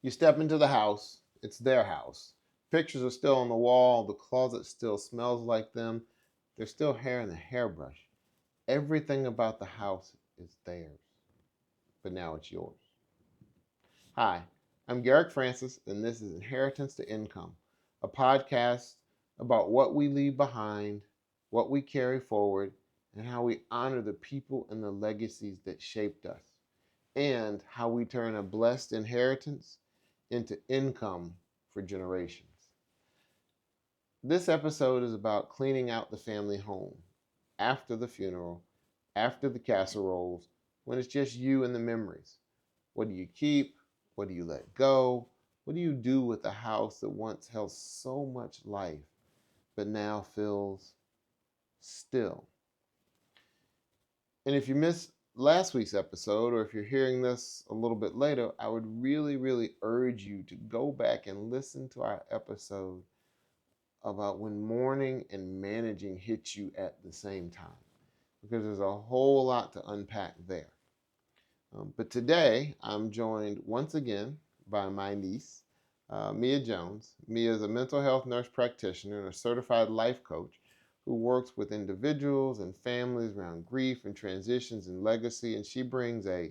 You step into the house, it's their house. Pictures are still on the wall, the closet still smells like them. There's still hair in the hairbrush. Everything about the house is theirs, but now it's yours. Hi, I'm Garrick Francis, and this is Inheritance to Income, a podcast about what we leave behind, what we carry forward, and how we honor the people and the legacies that shaped us, and how we turn a blessed inheritance into income for generations. This episode is about cleaning out the family home after the funeral, after the casseroles, when it's just you and the memories. What do you keep? What do you let go? What do you do with a house that once held so much life but now feels still? And if you missed last week's episode, or if you're hearing this a little bit later, I would really, really urge you to go back and listen to our episode about when mourning and managing hit you at the same time, because there's a whole lot to unpack there. But today, I'm joined once again by my niece, Mia Jones. Mia is a mental health nurse practitioner and a certified life coach who works with individuals and families around grief and transitions and legacy. And she brings a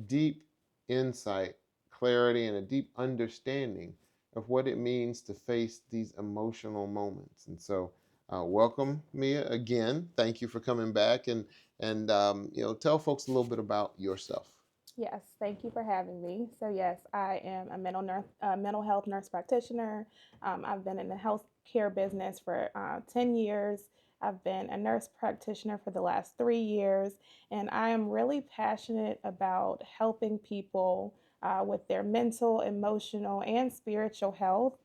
deep insight, clarity, and a deep understanding of what it means to face these emotional moments. And so, welcome, Mia, again. Thank you for coming back, and tell folks a little bit about yourself. Yes, thank you for having me. So yes, I am a mental health nurse practitioner. I've been in the healthcare business for 10 years. I've been a nurse practitioner for the last 3 years, and I am really passionate about helping people with their mental, emotional, and spiritual health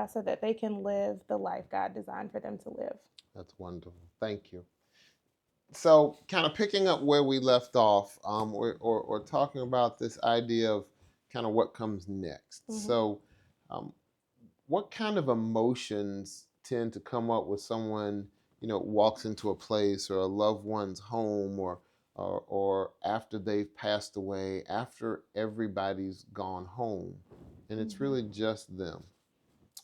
so that they can live the life God designed for them to live. That's wonderful. Thank you. So, kind of picking up where we left off, or talking about this idea of kind of what comes next. Mm-hmm. So, um, what kind of emotions tend to come up with someone, walks into a place or a loved one's home, or after they've passed away, after everybody's gone home, and it's Mm-hmm. really just them.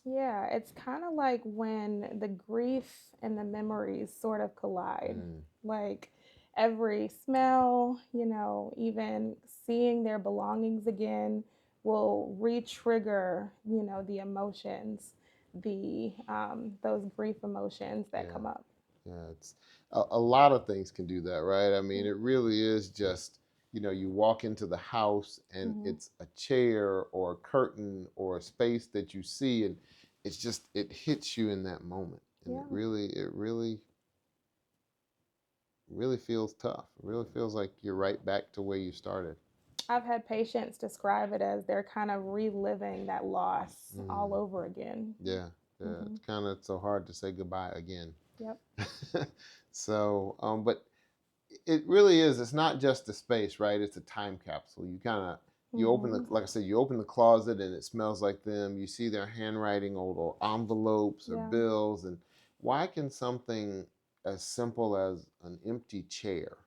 Yeah, it's kind of like when the grief and the memories sort of collide. Mm, Like every smell, even seeing their belongings again will re-trigger, the emotions, the those grief emotions that yeah. come up. Yeah, it's a lot of things can do that, right? I mean, it really is just, you walk into the house and Mm-hmm. it's a chair or a curtain or a space that you see, and it hits you in that moment. And Yeah. it really feels tough. It really feels like you're right back to where you started. I've had patients describe it as they're kind of reliving that loss all Mm, over again. yeah, yeah. Mm-hmm. It's kind of so hard to say goodbye again. Yep. So, but it really is. It's not just a space, right? It's a time capsule. You open Mm-hmm. like I said, you open the closet and it smells like them. You see their handwriting, old envelopes or Yeah. bills. And why can something as simple as an empty chair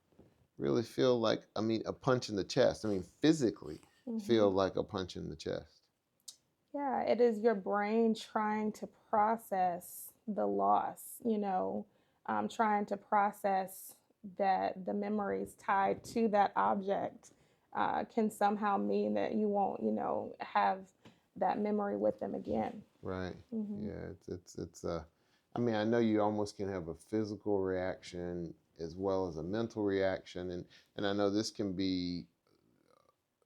really feel like, I mean, a punch in the chest? I mean, physically Mm-hmm. feel like a punch in the chest. Yeah, it is your brain trying to process the loss, trying to process that the memories tied to that object can somehow mean that you won't, have that memory with them again. Right. Hmm. Yeah. It's. I mean, I know you almost can have a physical reaction as well as a mental reaction, and I know this can be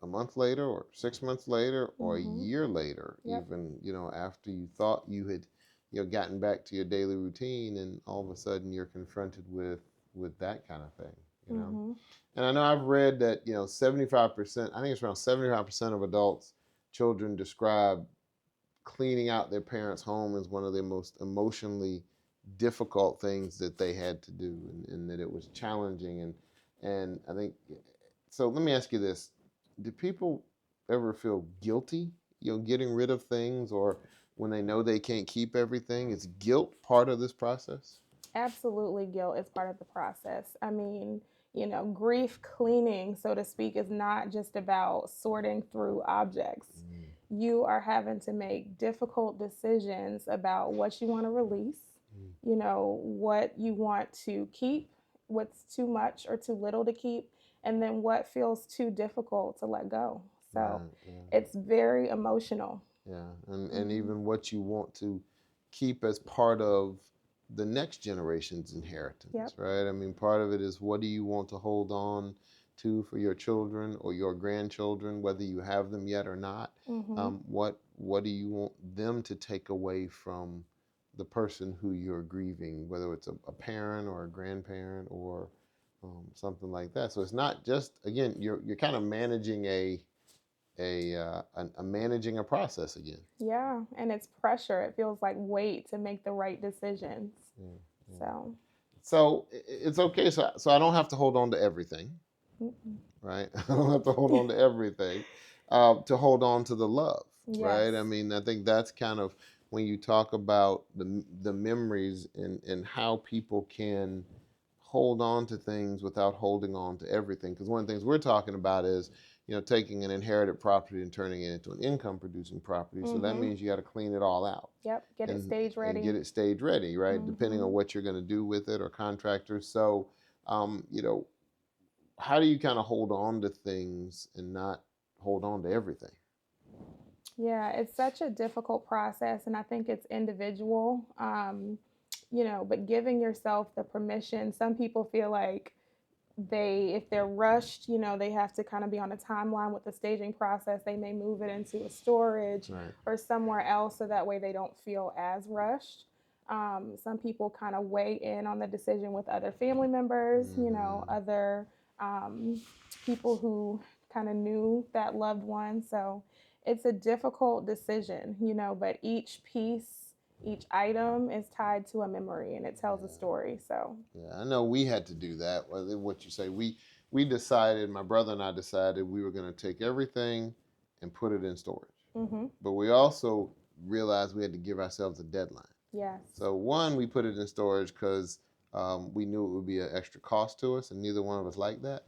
a month later, or 6 months later, or a Hmm. year later, Yep. even after you thought you had gotten back to your daily routine, and all of a sudden you're confronted with that kind of thing. You know. Hmm. And I know I've read that 75%. I think it's around 75% of adults, children describe cleaning out their parents' home is one of the most emotionally difficult things that they had to do, and that it was challenging. And I think so. Let me ask you this: do people ever feel guilty, getting rid of things, or when they know they can't keep everything? Is guilt part of this process? Absolutely, guilt is part of the process. I mean, grief cleaning, so to speak, is not just about sorting through objects. you are having to make difficult decisions about what you want to release, what you want to keep, what's too much or too little to keep, and then what feels too difficult to let go. So Right. Yeah. it's very emotional. Yeah. And Hmm. even what you want to keep as part of the next generation's inheritance, Yep. right? I mean, part of it is what do you want to hold on to for your children or your grandchildren, whether you have them yet or not. Hmm. What do you want them to take away from the person who you're grieving, whether it's a parent or a grandparent or something like that. So it's not just, again, you're kind of managing a managing a process again. Yeah, and it's pressure. It feels like weight to make the right decisions. Yeah, yeah. So, So it's okay. So I don't have to hold on to everything, mm-mm. right? I don't have to hold on to everything to hold on to the love, Yes. right? I mean, I think that's kind of when you talk about the memories and how people can hold on to things without holding on to everything. Because one of the things we're talking about is, taking an inherited property and turning it into an income producing property. So that Mm-hmm. means you got to clean it all out Yep. Get it stage and ready. get it stage ready, right? Depending Mm-hmm. on what you're going to do with it or contractors. So, um, you know, how do you kind of hold on to things and not hold on to everything? Yeah, it's such a difficult process, and I think it's individual. But giving yourself the permission. Some people feel like if they're rushed, they have to kind of be on a timeline with the staging process. They may move it into a storage Right. or somewhere else so that way they don't feel as rushed. Some people kind of weigh in on the decision with other family members, Mm-hmm. other um, people who kind of knew that loved one. So it's a difficult decision, but each piece, each item is tied to a memory and it tells a Yeah. story. So, Yeah, I know we had to do that. What you say, we decided, my brother and I decided we were going to take everything and put it in storage. mm-hmm. But we also realized we had to give ourselves a deadline. Yes. So one, we put it in storage because we knew it would be an extra cost to us, and neither one of us liked that.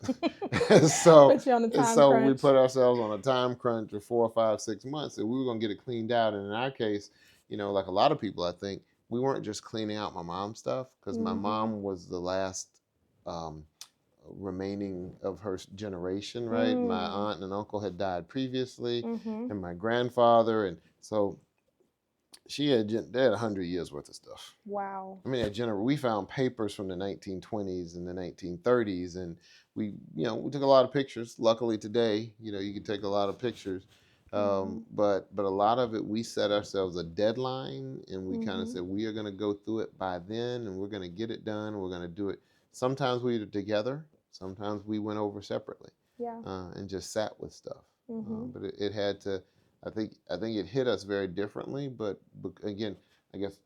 so Put you on a time so we crunch. put ourselves on a time crunch of 4 or 5, 6 months, and we were going to get it cleaned out. And in our case, like a lot of people, I think we weren't just cleaning out my mom's stuff because my Mm-hmm. mom was the last um, remaining of her generation. Right, my Mm. aunt and uncle had died previously, Mm-hmm. and my grandfather, and so they had 100 years worth of stuff. Wow. I mean, we found papers from the 1920s and the 1930s, and we took a lot of pictures. Luckily today, you can take a lot of pictures, Mm-hmm. but a lot of it we set ourselves a deadline, and we kind of Mm-hmm. said we are going to go through it by then, and we're going to get it done. We're going to do it. Sometimes we did it together. Sometimes we went over separately, Yeah. and just sat with stuff. Mm-hmm. But it had to. I think it hit us very differently. But again, I guess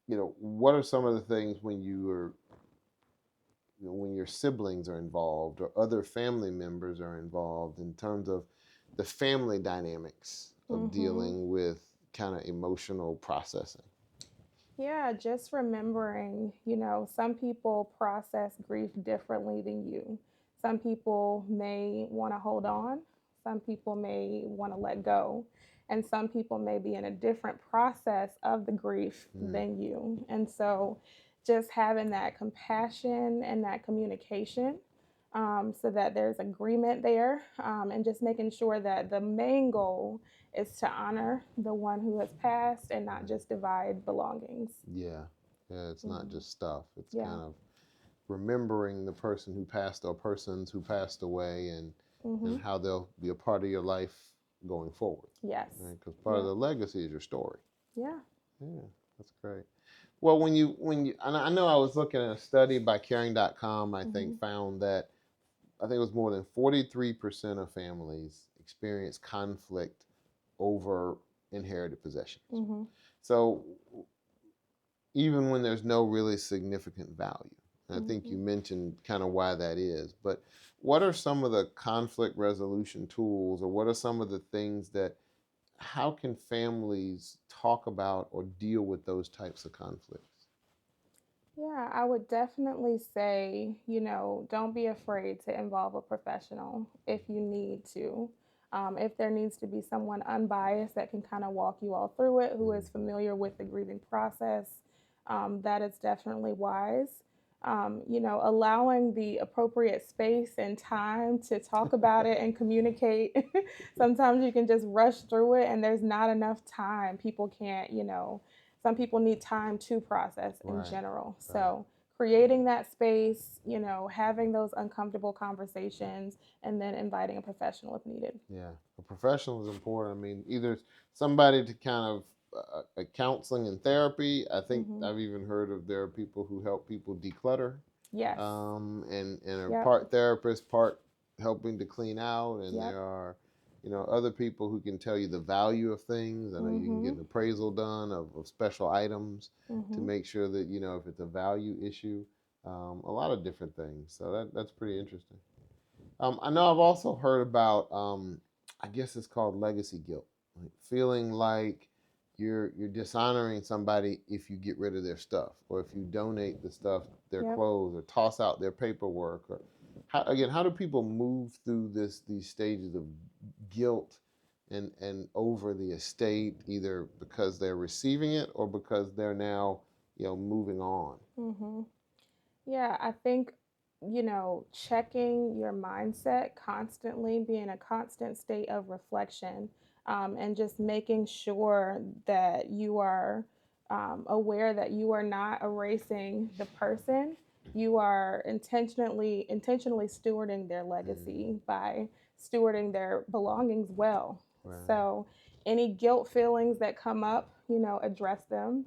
what are some of the things when your siblings are involved or other family members are involved in terms of the family dynamics of Mm-hmm. dealing with kind of emotional processing? Yeah, just remembering, some people process grief differently than you. Some people may want to hold on, some people may want to let go, and some people may be in a different process of the grief Mm, than you. And so, just having that compassion and that communication so that there's agreement there, and just making sure that the main goal is to honor the one who has passed and not right. just divide belongings. Yeah, yeah. It's not Hmm. just stuff. It's Yeah. kind of remembering the person who passed or persons who passed away, and Hmm. how they'll be a part of your life going forward. Yes. Right? Because part of Yeah. the legacy is your story. Yeah. Yeah, that's great. Well, and I know I was looking at a study by caring.com, I think, Hmm. found that I think it was more than 43% of families experience conflict over inherited possessions. Hmm. So even when there's no really significant value, and I think Hmm. you mentioned kind of why that is, but what are some of the conflict resolution tools, or what are some of the things that, how can families talk about or deal with those types of conflicts? Yeah, I would definitely say, don't be afraid to involve a professional if you need to. If there needs to be someone unbiased that can kind of walk you all through it, who is Mm. familiar with the grieving process, that is definitely wise. Allowing the appropriate space and time to talk about it and communicate. Sometimes you can just rush through it and there's not enough time. People can't, some people need time to process in Right, general. right. So, creating that space, having those uncomfortable conversations, and then inviting a professional if needed. Yeah, a professional is important. I mean, either somebody to kind of counseling and therapy. I think Hmm. I've even heard of there are people who help people declutter, Yes. and are Yep. part therapist, part helping to clean out. And Yep. there are, other people who can tell you the value of things. I know you can get Hmm. an appraisal done of special items to Hmm. make sure that if it's a value issue, a lot of different things. So that's pretty interesting. I know I've also heard about, I guess it's called legacy guilt, like feeling like you're dishonoring somebody if you get rid of their stuff, or if you donate the stuff, their Yep. clothes, or toss out their paperwork, or how do people move through these stages of guilt and over the estate, either because they're receiving it or because they're now moving on. Hmm. Yeah, I think, checking your mindset constantly, being a constant state of reflection, and just making sure that you are aware that you are not erasing the person. You are intentionally stewarding their Mm, legacy by stewarding their belongings well. right. So, any guilt feelings that come up, address them.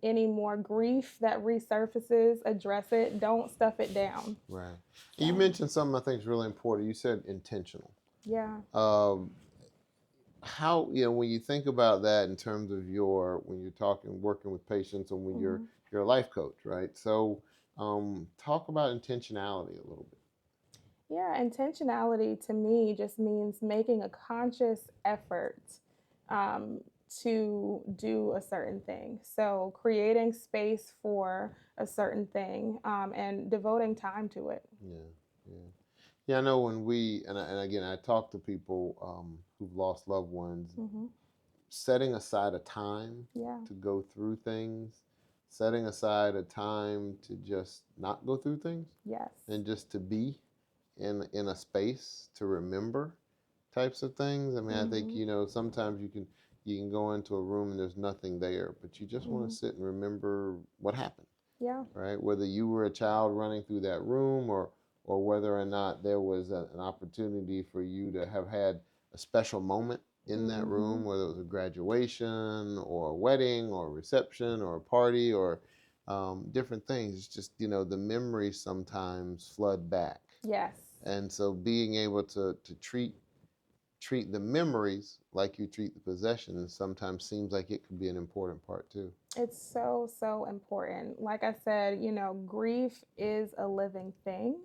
Any more grief that resurfaces, address it. Don't stuff it down. Right. You So, mentioned something I think is really important. You said intentional. yeah. Um, how when you think about that in terms of when you're talking working with patients, and when you're Hmm. you're a life coach, right? So talk about intentionality a little bit. Yeah, intentionality to me just means making a conscious effort um, to do a certain thing. So, creating space for a certain thing and devoting time to it. Yeah, yeah, yeah. I know when and again, I talk to people who've lost loved ones. Hmm. Setting aside a time Yeah. to go through things, setting aside a time to just not go through things, Yes. and just to be in a space to remember types of things. I mean, I think Hmm. sometimes you can go into a room and there's nothing there, but you just want Hmm. to sit and remember what happened, Yeah. right? Whether you were a child running through that room, or whether or not there was an opportunity for you to have had a special moment in that Hmm. room, whether it was a graduation or a wedding or a reception or a party, or different things. It's just the memories sometimes flood back, Yes. and so being able to treat the memories like you treat the possessions sometimes seems like it could be an important part too. It's so, so important. Like I said, grief is a living thing.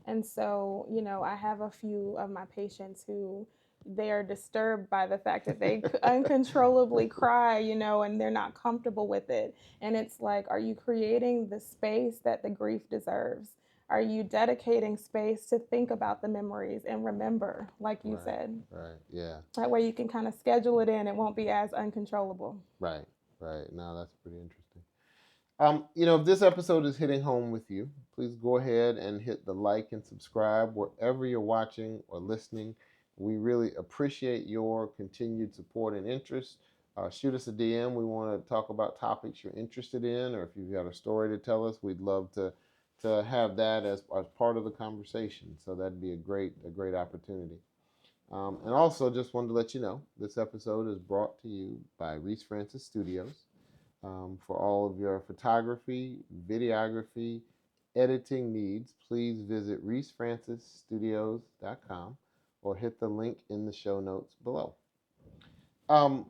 And so, I have a few of my patients who they are disturbed by the fact that they uncontrollably cry, and they're not comfortable with it. And it's like, are you creating the space that the grief deserves? Are you dedicating space to think about the memories and remember, like you Right, said? right, yeah, That way you can kind of schedule it in. It won't be as uncontrollable. right, right. Now that's pretty interesting. If this episode is hitting home with you, please go ahead and hit the like and subscribe wherever you're watching or listening. We really appreciate your continued support and interest. Shoot us a DM. We want to talk about topics you're interested in, or if you've got a story to tell us, we'd love to have that as part of the conversation. So that'd be a great opportunity. And also, just wanted to let you know this episode is brought to you by Reese Francis Studios. For all of your photography, videography, editing needs, please visit reesefrancisstudios.com or hit the link in the show notes below. Um,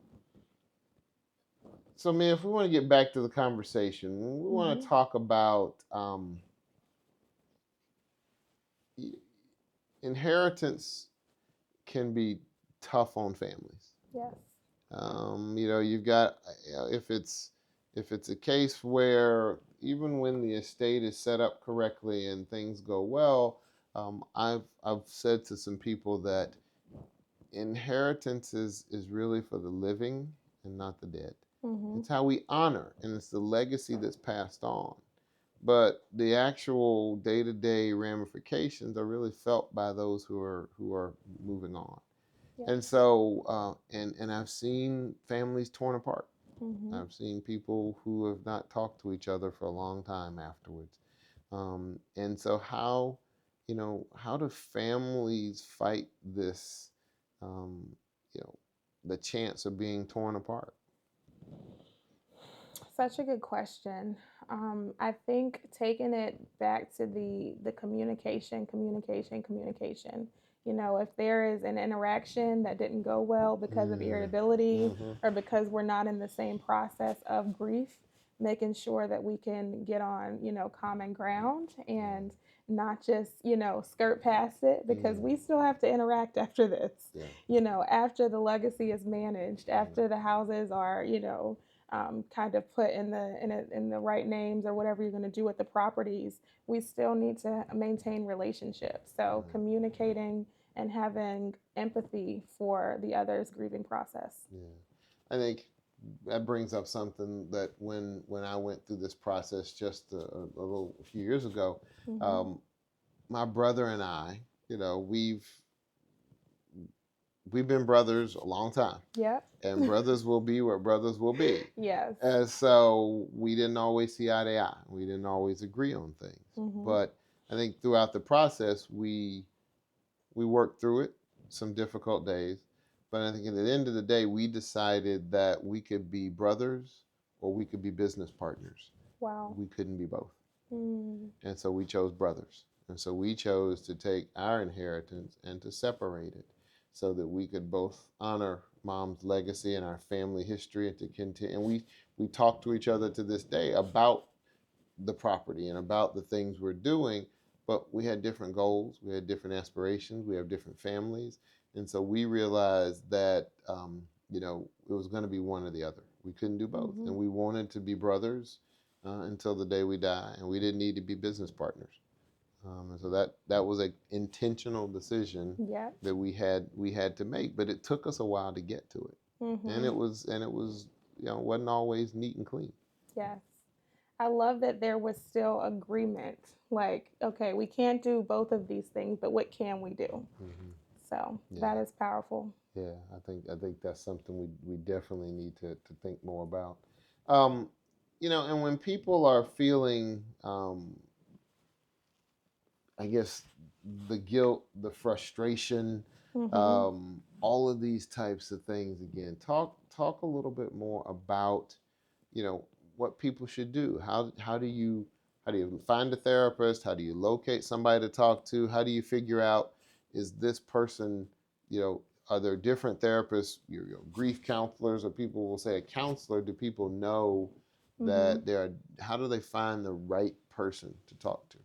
so, man, if we want to get back to the conversation, we want to Hmm. talk about inheritance can be tough on families. Yes. You've got if it's a case where even when the estate is set up correctly and things go well, I've said to some people that inheritance is really for the living and not the dead. Mm-hmm. It's how we honor, and it's the legacy that's passed on. But the actual day-to-day ramifications are really felt by those who are moving on. Yep. And so, and I've seen families torn apart. Mm-hmm. I've seen people who have not talked to each other for a long time afterwards. And so, how do families fight this, um, you know, the chance of being torn apart? Such a good question. I think taking it back to the communication. You know, if there is an interaction that didn't go well because of irritability Mm-hmm. or because we're not in the same process of grief, making sure that we can get on, common ground and not just, skirt past it because we still have to interact after this. Yeah. After the legacy is managed, after the houses are, kind of put in the right names or whatever you're going to do with the properties, we still need to maintain relationships. So communicating and having empathy for the other's grieving process. Yeah, I think that brings up something that when I went through this process just a few years ago, Mm-hmm. My brother and I, we've been brothers a long time. Yep. And brothers will be where brothers will be. Yes. And so we didn't always see eye to eye. We didn't always agree on things. Mm-hmm. But I think throughout the process, we worked through it, some difficult days. But I think at the end of the day, we decided that we could be brothers or we could be business partners. Wow. We couldn't be both. Mm. And so we chose brothers. And so we chose to take our inheritance and to separate it so that we could both honor mom's legacy and our family history and to continue. And we talk to each other to this day about the property and about the things we're doing, but we had different goals, we had different aspirations, we have different families. And so we realized that, it was going to be one or the other. We couldn't do both. Mm-hmm. And we wanted to be brothers until the day we die, and we didn't need to be business partners. And so that was an intentional decision that we had to make, but it took us a while to get to it, Mm-hmm. and it was wasn't always neat and clean. Yes, I love that there was still agreement. Like, okay, we can't do both of these things, but what can we do? Mm-hmm. So Yeah. that is powerful. Yeah, I think that's something we definitely need to think more about. And when people are feeling, I guess, the guilt, the frustration, Mm-hmm. all of these types of things. Again, talk a little bit more about, what people should do. How do you find a therapist? How do you locate somebody to talk to? How do you figure out, is this person, are there different therapists, grief counselors, or people will say a counselor? Do people know that how do they find the right person to talk to?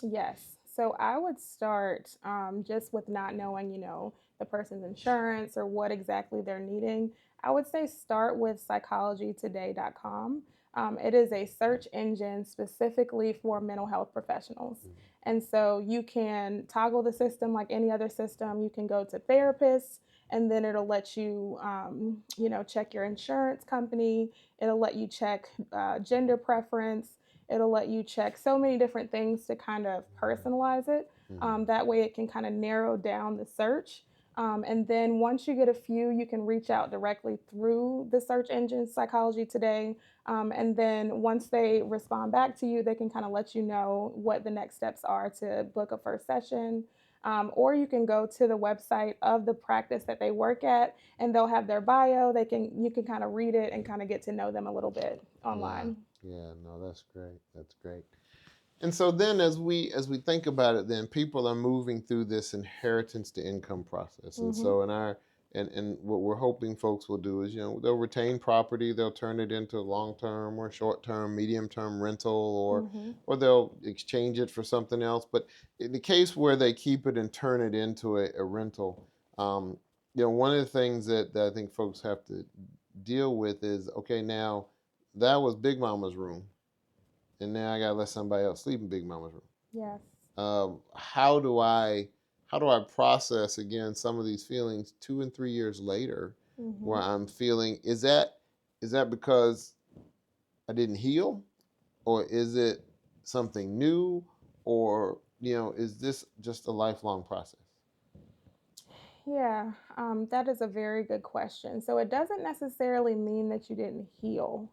Yes. So I would start just with not knowing, the person's insurance or what exactly they're needing. I would say start with psychologytoday.com. It is a search engine specifically for mental health professionals. And so you can toggle the system like any other system. You can go to therapists, and then it'll let you, check your insurance company. It'll let you check gender preference. It'll let you check so many different things to kind of personalize it. That way it can kind of narrow down the search. And then once you get a few, you can reach out directly through the search engine Psychology Today. And then once they respond back to you, they can kind of let you know what the next steps are to book a first session. Or you can go to the website of the practice that they work at, and they'll have their bio. You can kind of read it and kind of get to know them a little bit online. Yeah, no, that's great. That's great. And so then as we think about it, then people are moving through this inheritance to income process. And so and what we're hoping folks will do is, they'll retain property, they'll turn it into long-term or short-term, medium-term rental, or they'll exchange it for something else. But in the case where they keep it and turn it into a rental, one of the things that I think folks have to deal with is, okay, now that was Big Mama's room, and now I gotta let somebody else sleep in Big Mama's room. Yes. How do I how do I process again some of these feelings 2 and 3 years later, where Mm-hmm. I'm feeling, is that because I didn't heal, or is it something new, or is this just a lifelong process? Yeah, that is a very good question. So it doesn't necessarily mean that you didn't heal.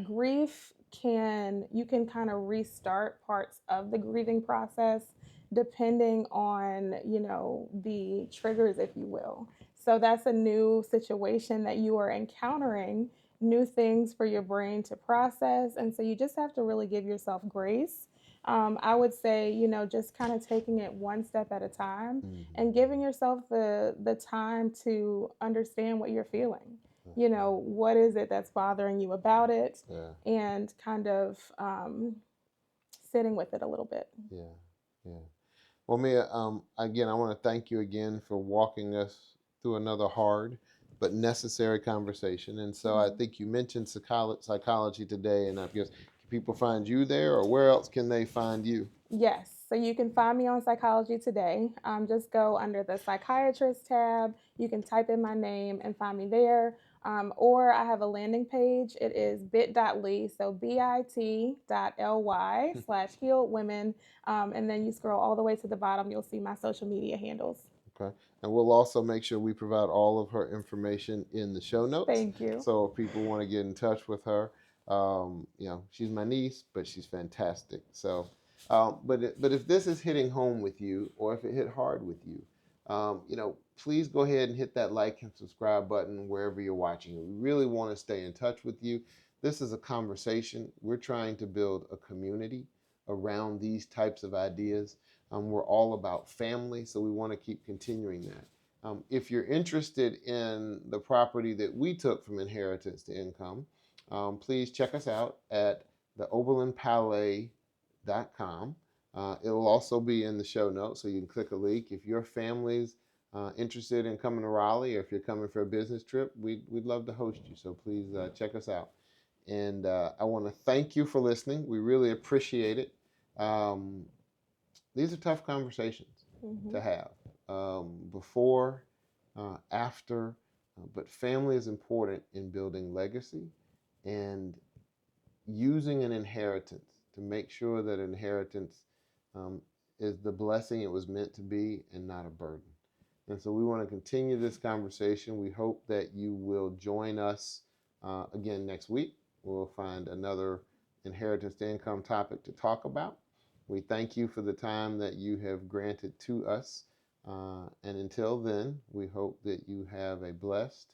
Grief you can kind of restart parts of the grieving process depending on, the triggers, if you will. So that's a new situation that you are encountering, new things for your brain to process. And so you just have to really give yourself grace. I would say, just kind of taking it one step at a time Mm-hmm. and giving yourself the time to understand what you're feeling. What is it that's bothering you about it, Yeah, and kind of sitting with it a little bit. yeah, yeah. Well, Mia, again, I want to thank you again for walking us through another hard but necessary conversation. And so I Mhm. think you mentioned psychology today, and I guess can people find you there, or where else can they find you? Yes. So you can find me on Psychology Today. Just go under the psychiatrist tab. You can type in my name and find me there. Or I have a landing page. It is bit.ly, so bit.ly/healed women. And then you scroll all the way to the bottom. You'll see my social media handles. Okay. And we'll also make sure we provide all of her information in the show notes. Thank you. So if people want to get in touch with her, she's my niece, but she's fantastic. So, but if this is hitting home with you, or if it hit hard with you, please go ahead and hit that like and subscribe button wherever you're watching. We really want to stay in touch with you. This is a conversation. We're trying to build a community around these types of ideas. We're all about family, so we want to keep continuing that. If you're interested in the property that we took from inheritance to income, please check us out at theoberlinpalais.com. It'll also be in the show notes, so you can click a link. If your family's interested in coming to Raleigh, or if you're coming for a business trip, we'd love to host you. So please check us out. And I want to thank you for listening. We really appreciate it. Um, these are tough conversations Hmm. to have, before, after, but family is important in building legacy and using an inheritance to make sure that inheritance um, is the blessing it was meant to be and not a burden. And so we want to continue this conversation. We hope that you will join us again next week. We'll find another inheritance to income topic to talk about. We thank you for the time that you have granted to us. And until then, we hope that you have a blessed,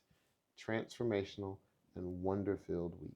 transformational, and wonder filled week.